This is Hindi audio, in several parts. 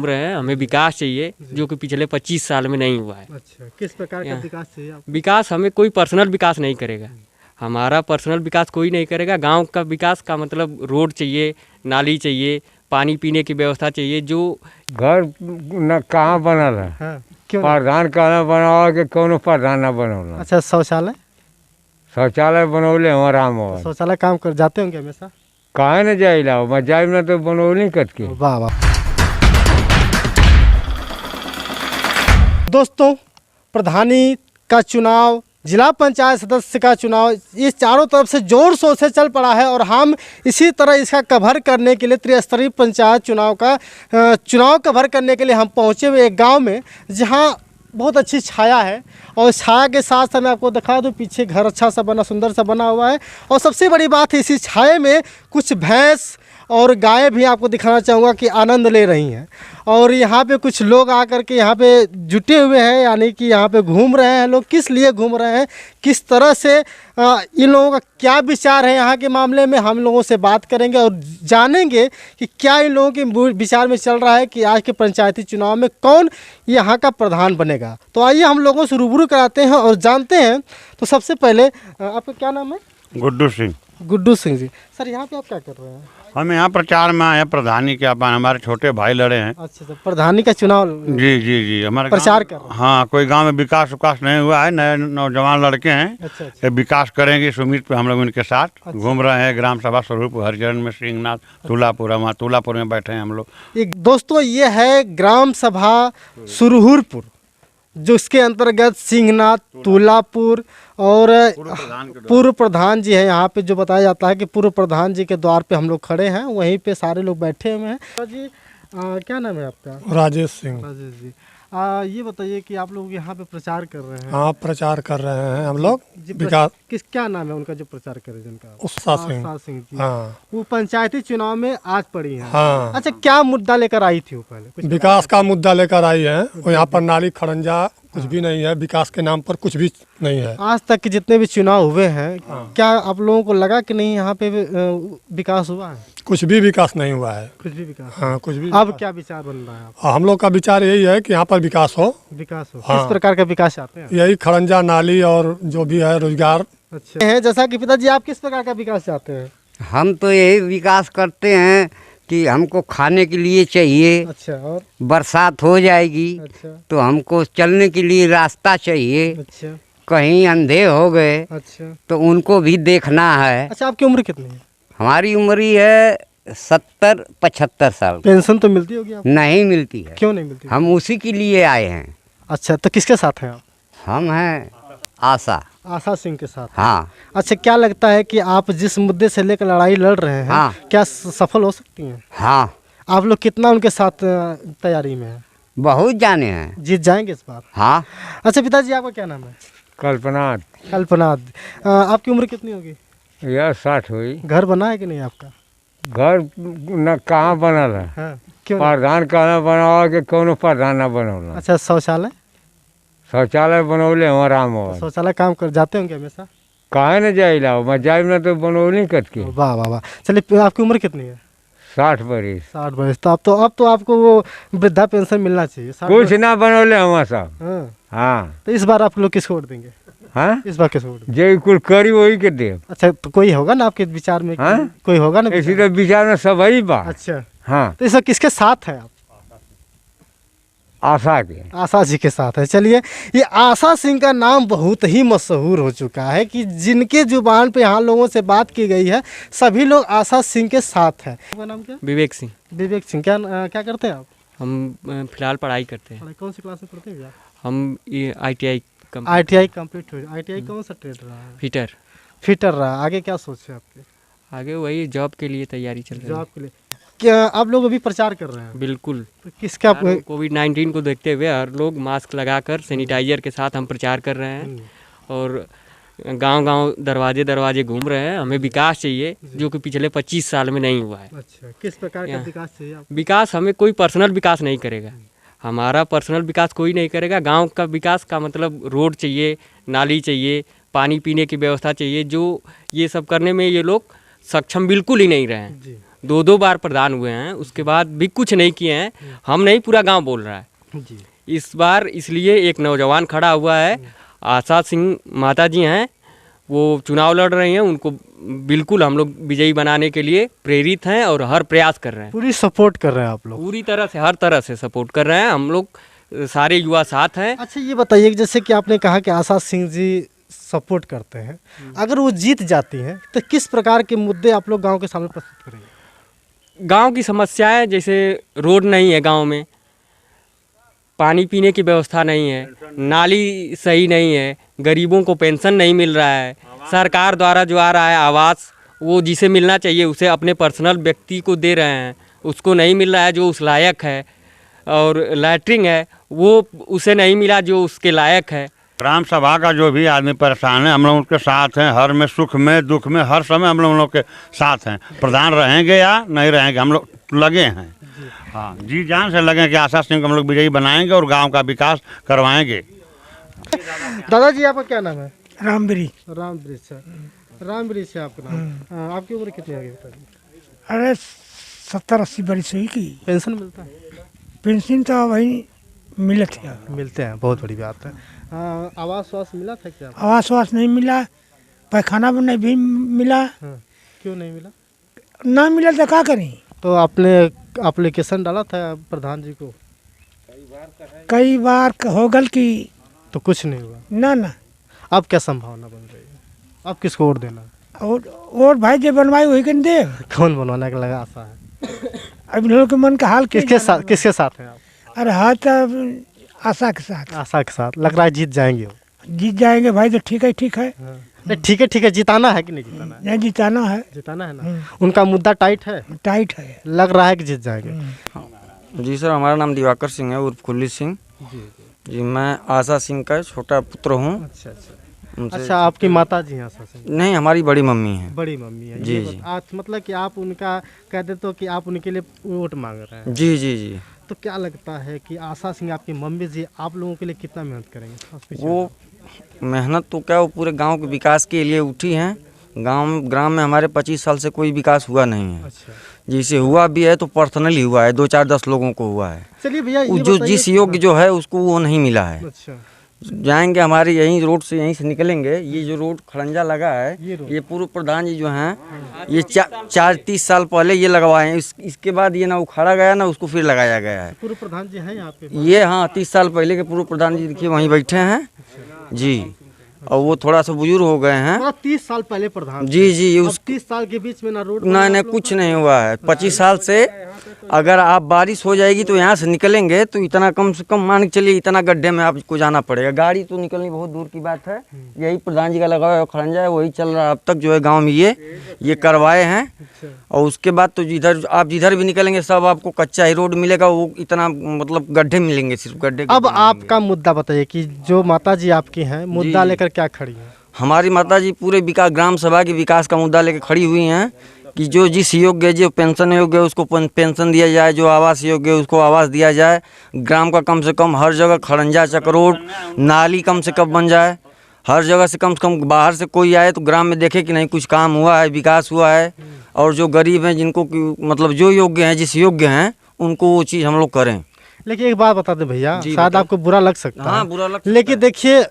घूम रहे हैं, हमें विकास चाहिए जो कि पिछले 25 साल में नहीं हुआ है। अच्छा, किस प्रकार का विकास चाहिए आपको? विकास हमें कोई पर्सनल विकास नहीं करेगा, हमारा पर्सनल विकास कोई नहीं करेगा। गांव का विकास का मतलब रोड चाहिए, नाली चाहिए, पानी पीने की व्यवस्था चाहिए। जो घर न कहाँ बनल है, हाँ, क्यों? प्रधान कहना बनावा के कोनो प्रधान न बनौला। अच्छा, शौचालय शौचालय बनौले हमारा राम हो शौचालय काम कर जाते होंगे हमेशा। काहे न जाइला, मैं जाइब न तो बनौली कत के। वाह वाह। दोस्तों, प्रधानी का चुनाव, जिला पंचायत सदस्य का चुनाव, ये चारों तरफ से जोर शोर से चल पड़ा है और हम इसी तरह इसका कवर करने के लिए त्रिस्तरीय पंचायत चुनाव कवर करने के लिए हम पहुँचे हुए एक गांव में, जहां बहुत अच्छी छाया है। और छाया के साथ साथ मैं आपको दिखा दूँ, पीछे घर अच्छा सा बना, सुंदर सा बना हुआ है। और सबसे बड़ी बात है, इसी छाये में कुछ भैंस और गायें भी आपको दिखाना चाहूँगा कि आनंद ले रही हैं। और यहाँ पे कुछ लोग आकर के यहाँ पे जुटे हुए हैं, यानी कि यहाँ पे घूम रहे हैं। लोग किस लिए घूम रहे हैं, किस तरह से इन लोगों का क्या विचार है यहाँ के मामले में, हम लोगों से बात करेंगे और जानेंगे कि क्या इन लोगों के विचार में चल रहा है कि आज के पंचायती चुनाव में कौन यहाँ का प्रधान बनेगा। तो आइए हम लोगों से रूबरू कराते हैं और जानते हैं। तो सबसे पहले आपका क्या नाम है? गुड्डू सिंह। गुड्डू सिंह जी। सर, यहाँ पे आप क्या कर रहे हैं? हम यहाँ प्रचार में आए हैं, प्रधानी के अपन हमारे छोटे भाई लड़े हैं। अच्छा, प्रधानी का चुनाव जी जी जी, हमारे प्रचार कर रहे हैं। हाँ, कोई गांव में विकास नहीं हुआ है, नए नौजवान लड़के हैं। अच्छा। ये विकास करेंगे इस उम्मीद पे हम लोग इनके साथ घूम रहे हैं। ग्राम सभा स्वरूप हरिजन में सिंहनाथ तुलापुर, हम तुलापुर में बैठे हैं हम लोग। एक दोस्तों, ये है ग्राम सभा सुरहुरपुर, जो इसके अंतर्गत सिंहनाथ, तुलापुर और पूर्व प्रधान जी है। यहाँ पे जो बताया जाता है कि पूर्व प्रधान जी के द्वार पे हम लोग खड़े हैं, वहीं पे सारे लोग बैठे हुए हैं। जी, क्या नाम है आपका? राजेश सिंह। राजेश जी, ये बताइए कि आप लोग यहाँ पे प्रचार कर रहे हैं। हाँ, प्रचार कर रहे हैं हम लोग। विकास क्या नाम है उनका जो प्रचार कर रहे हैं जिनका? उत्साह सिंह जी। हाँ, वो पंचायती चुनाव में आज पड़ी है। हाँ। अच्छा, क्या मुद्दा लेकर आई थी वो? पहले विकास का मुद्दा लेकर आई है। और यहाँ पर नाली खड़ंजा कुछ भी नहीं है, विकास के नाम पर कुछ भी नहीं है। आज तक के जितने भी चुनाव हुए हैं, क्या आप लोगों को लगा कि नहीं यहाँ पे विकास हुआ है? कुछ भी विकास नहीं हुआ है। कुछ भी विकास? हाँ, कुछ भी। अब क्या विचार बन रहा है आपका? हम लोग का विचार यही है कि यहाँ पर विकास हो। विकास हो? हाँ। किस प्रकार का विकास चाहते हैं? यही खड़ंजा, नाली और जो भी है रोजगार। अच्छा है। जैसा कि पिताजी, आप किस प्रकार का विकास चाहते हैं? हम तो यही विकास करते हैं कि हमको खाने के लिए चाहिए। अच्छा, और बरसात हो जाएगी। अच्छा, तो हमको चलने के लिए रास्ता चाहिए। अच्छा, कहीं अंधे हो गए अच्छा, तो उनको भी देखना है। अच्छा। आपकी उम्र कितनी है? हमारी उम्र है 70-75 साल। पेंशन तो मिलती होगी आपको? नहीं मिलती है। क्यों नहीं मिलती? हम उसी के लिए आए हैं। अच्छा, तो किसके साथ हैं आप? हम हैं आशा सिंह के साथ। हाँ। अच्छा, क्या लगता है कि आप जिस मुद्दे से लेकर लड़ाई लड़ रहे हैं, हाँ। क्या सफल हो सकती हैं? हाँ, आप लोग कितना उनके साथ तैयारी में है? बहुत जाने हैं। जीत जाएंगे इस बार? हाँ। अच्छा पिताजी, आपका क्या नाम है? कल्पना। कल्पना। आपकी उम्र कितनी होगी? यह 60 हुई। घर बना है कि नहीं आपका? घर न कहाँ बनल है, हाँ, क्यों? प्रधान कहना बनावा के कोनो प्रधान न बनौला। अच्छा, शौचालय शौचालय बनौले हमारा राम हो शौचालय काम कर जाते होंगे हमेशा। काहे न जाइला, मैं जाइब न तो बनौली कत के। वाह वाह वाह। चलिए, आपकी उम्र कितनी है? 60 बरिस। 60 बरस। तो अब तो आपको वो वृद्धा पेंशन मिलना चाहिए। कुछ ना बनौले हमारा सब। हाँ। हाँ। तो इस बार आप लोग किसको वोट देंगे? हाँ, इस बार किसको वोट देंगे? जे कुल करी वही के दे। अच्छा, तो कोई होगा ना आपके विचार में? हाँ? कोई होगा ना इसी तो विचार में सब वही बा। अच्छा, हाँ। तो इस वक्त किसके साथ है आप? आशा के। आशा जी के साथ है। चलिए, ये आशा सिंह का नाम बहुत ही मशहूर हो चुका है कि जिनके जुबान पे यहाँ लोगों से बात की गई है, सभी लोग आशा सिंह के साथ है। आपका नाम क्या? विवेक सिंह। विवेक सिंह। क्या करते हैं आप? हम फिलहाल पढ़ाई करते हैं। कौन सी क्लास में पढ़ते हैं आप? हम ITI कंप्लीट हो। ITI कौन सा ट्रेड रहा है? फिटर रहा। आगे क्या सोच है आपके? आगे वही जॉब के लिए तैयारी चल रही है। जॉब के लिए? क्या आप लोग अभी प्रचार कर रहे हैं? बिल्कुल। तो किसका? कोविड-19 को देखते हुए हर लोग मास्क लगाकर सैनिटाइजर के साथ हम प्रचार कर रहे हैं और गांव-गांव, दरवाजे घूम रहे हैं। हमें विकास चाहिए जो कि पिछले 25 साल में नहीं हुआ है। अच्छा, किस प्रकार का विकास चाहिए आपको? विकास हमें कोई पर्सनल विकास नहीं करेगा, हमारा पर्सनल विकास कोई नहीं करेगा। गांव का विकास का मतलब रोड चाहिए, नाली चाहिए, पानी पीने की व्यवस्था चाहिए। जो ये सब करने में ये लोग सक्षम बिल्कुल ही नहीं रहे हैं। 2 बार प्रधान हुए हैं, उसके बाद भी कुछ नहीं किए हैं। हम नहीं, पूरा गांव बोल रहा है। जी। इस बार इसलिए एक नौजवान खड़ा हुआ है, आशा सिंह माता जी हैं, वो चुनाव लड़ रही हैं, उनको बिल्कुल हम लोग विजयी बनाने के लिए प्रेरित हैं और हर प्रयास कर रहे हैं। पूरी सपोर्ट कर रहे हैं आप लोग? पूरी तरह से, हर तरह से सपोर्ट कर रहे हैं हम लोग, सारे युवा साथ हैं। अच्छा, ये बताइए कि जैसे कि आपने कहा कि आशा सिंह जी सपोर्ट करते हैं, अगर वो जीत जाती हैं तो किस प्रकार के मुद्दे आप लोग गांव के सामने प्रस्तुत करेंगे? गांव की समस्याएं, जैसे रोड नहीं है गांव में, पानी पीने की व्यवस्था नहीं है, नाली सही नहीं है, गरीबों को पेंशन नहीं मिल रहा है, सरकार द्वारा जो आ रहा है आवास, वो जिसे मिलना चाहिए उसे अपने पर्सनल व्यक्ति को दे रहे हैं, उसको नहीं मिल रहा है जो उस लायक है। और लैट्रिन है, वो उसे नहीं मिला जो उसके लायक है। ग्राम सभा का जो भी आदमी परेशान है, हम लोग उनके साथ हैं, हर में, सुख में, दुख में, हर समय हम लोग के साथ हैं। प्रधान रहेंगे या नहीं रहेंगे, हम लोग लगे हैं। हाँ, जी जान से लगे कि आशा सिंह को हम लोग विजयी बनाएंगे और गांव का विकास करवाएंगे। दादाजी, आपका क्या नाम है? रामबरी। रामवृक्ष। रामवृक्ष है आपका नाम। आपकी उम्र कितनी है? अरे 70-80 बरिस हुई की। पेंशन मिलता है? पेंशन तो वही मिलत है। मिलते हैं, बहुत बड़ी बात है। आवास वास मिला था क्या? आवास वास नहीं मिला, पैखाना नहीं भी मिला। क्यों नहीं मिला? ना मिला तो क्या करें? तो आपने एप्लीकेशन डाला था प्रधान जी को? कई बार हो गल की, तो कुछ नहीं हुआ? ना। अब क्या संभावना बन रही है? अब किसको वोट देना? और भाई जो बनवाई वही कर दे। कौन बनवाने का लगा आशा है? अब लोगों के मन का हाल किसके साथ हैं आप? अरे हाँ, तो आशा के साथ। आशा के साथ लग रहा है जीत जाएंगे वो? जीत जाएंगे भाई, तो ठीक है। नहीं, ठीक है, जिताना है कि नहीं जिताना है? नहीं, जिताना है। जिताना है ना। उनका मुद्दा टाइट है? टाइट है। लग रहा है कि जीत जाएंगे। जी सर, हमारा नाम दिवाकर सिंह है, उर्फ कुल्ली सिंह। जी, मैं आशा सिंह का छोटा पुत्र हूँ। अच्छा, आपकी माता जी हैं आशा सिंह? नहीं, हमारी बड़ी मम्मी है। बड़ी मम्मी है? जी। मतलब कि आप उनका कहते तो कि आप उनके लिए वोट मांग रहे हैं? जी। तो क्या लगता है कि आशा सिंह, आपकी मम्मी जी, आप लोगों के लिए कितना मेहनत करेंगे? वो मेहनत तो क्या, वो पूरे गांव के विकास के लिए उठी हैं। ग्राम में हमारे 25 साल से कोई विकास हुआ नहीं है। अच्छा। जिसे हुआ भी है तो पर्सनली हुआ है, 2-4-10 लोगों को हुआ है। चलिए भैया, जो जिस योग्य जो है उसको वो नहीं मिला है। अच्छा। जाएंगे हमारे यहीं रोड से, यहीं से निकलेंगे, ये जो रोड खड़ंजा लगा है, ये पूर्व प्रधान जी जो हैं, ये 30 साल पहले ये लगवाए हैं। इसके बाद ये ना उखाड़ा गया ना उसको फिर लगाया गया है। पूर्व प्रधान जी हैं यहाँ पे? ये हाँ, 30 साल पहले के पूर्व प्रधान जी देखिए वहीं बैठे हैं जी। और वो थोड़ा सा बुजुर्ग हो गए हैं। 30 साल पहले प्रधान? जी। उस 30 साल के बीच में ना रोड, नहीं, कुछ नहीं हुआ है। 25 साल से अगर आप बारिश हो जाएगी तो यहाँ से निकलेंगे तो इतना कम से कम मान के चलिए, इतना गड्ढे में आपको जाना पड़ेगा। गाड़ी तो निकलनी बहुत दूर की बात है। यही प्रधान जी का लगा हुआ खड़ंजा है, वही चल रहा है अब तक जो है गांव में। ये करवाए हैं। और उसके बाद तो जिधर भी निकलेंगे सब आपको कच्चा ही रोड मिलेगा। वो इतना मतलब गड्ढे मिलेंगे, सिर्फ गड्ढे। अब आपका मुद्दा बताइए कि जो माता जी आपकी हैं, मुद्दा लेकर क्या खड़ी है? हमारी माता जी पूरे विकास, ग्राम सभा के विकास का मुद्दा लेकर खड़ी हुई हैं कि जो जिस योग्य, जो पेंशन योग्य है उसको पेंशन दिया जाए, जो आवास योग्य है उसको आवास दिया जाए। ग्राम का कम से कम हर जगह खड़ंजा चक्रोड, नाली कम से कम बन जाए। हर जगह से कम बाहर से कोई आए तो ग्राम में देखे कि नहीं कुछ काम हुआ है, विकास हुआ है। और जो गरीब हैं, जिनको मतलब जो योग्य हैं, जिस योग्य हैं, उनको वो चीज़ हम लोग करें। लेकिन एक बात बता दे भैया, शायद आपको बुरा लग सकता है। हाँ, बुरा लगता है। लेकिन देखिए,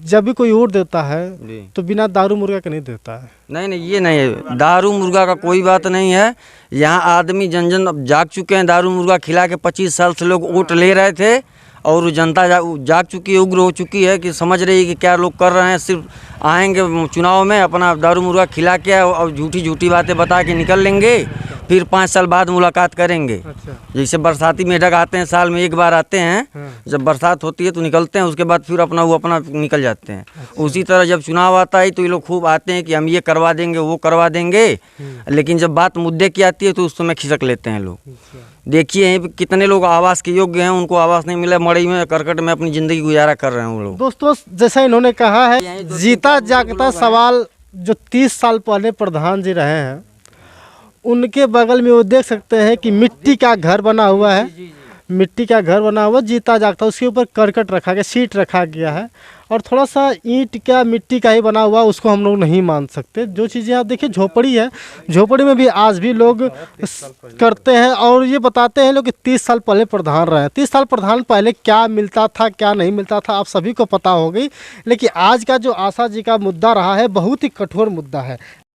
जब भी कोई वोट देता है तो बिना दारू मुर्गा के नहीं देता है। नहीं, ये नहीं है, दारू मुर्गा का कोई बात नहीं है। यहाँ आदमी जन अब जाग चुके हैं। दारू मुर्गा खिला के 25 साल से लोग वोट ले रहे थे और जनता जाग चुकी है, उग्र हो चुकी है कि समझ रही है कि क्या लोग कर रहे हैं। सिर्फ आएंगे चुनाव में, अपना दारू मुर्गा खिला के और झूठी बातें बता के निकल लेंगे, फिर 5 साल बाद मुलाकात करेंगे। अच्छा। जैसे बरसाती मेढक आते हैं, साल में एक बार आते हैं। जब बरसात होती है तो निकलते हैं, उसके बाद फिर अपना निकल जाते हैं। उसी तरह जब चुनाव आता है तो ये लोग खूब आते हैं कि हम ये करवा देंगे, वो करवा देंगे। लेकिन जब बात मुद्दे की आती है तो उस समय खिसक लेते हैं लोग। देखिए कितने लोग आवास के योग्य हैं, उनको आवास नहीं मिला, मड़ई में करकट में अपनी ज़िंदगी गुजारा कर रहे हैं वो लोग। दोस्तों, जैसा इन्होंने कहा है, जीता जागता सवाल जो 30 साल पहले प्रधान जी रहे हैं, उनके बगल में वो देख सकते हैं कि मिट्टी का घर बना हुआ है। मिट्टी का घर बना हुआ जीता जागता, उसके ऊपर करकट रखा गया, सीट रखा गया है और थोड़ा सा ईंट का मिट्टी का ही बना हुआ, उसको हम लोग नहीं मान सकते। जो चीज़ें आप देखिए झोपड़ी है, झोपड़ी में भी आज भी लोग करते हैं और ये बताते हैं लोग कि 30 साल पहले प्रधान रहे, 30 साल प्रधान पहले क्या मिलता था क्या नहीं मिलता था आप सभी को पता होगी। लेकिन आज का जो आशा जी का मुद्दा रहा है बहुत ही कठोर मुद्दा है।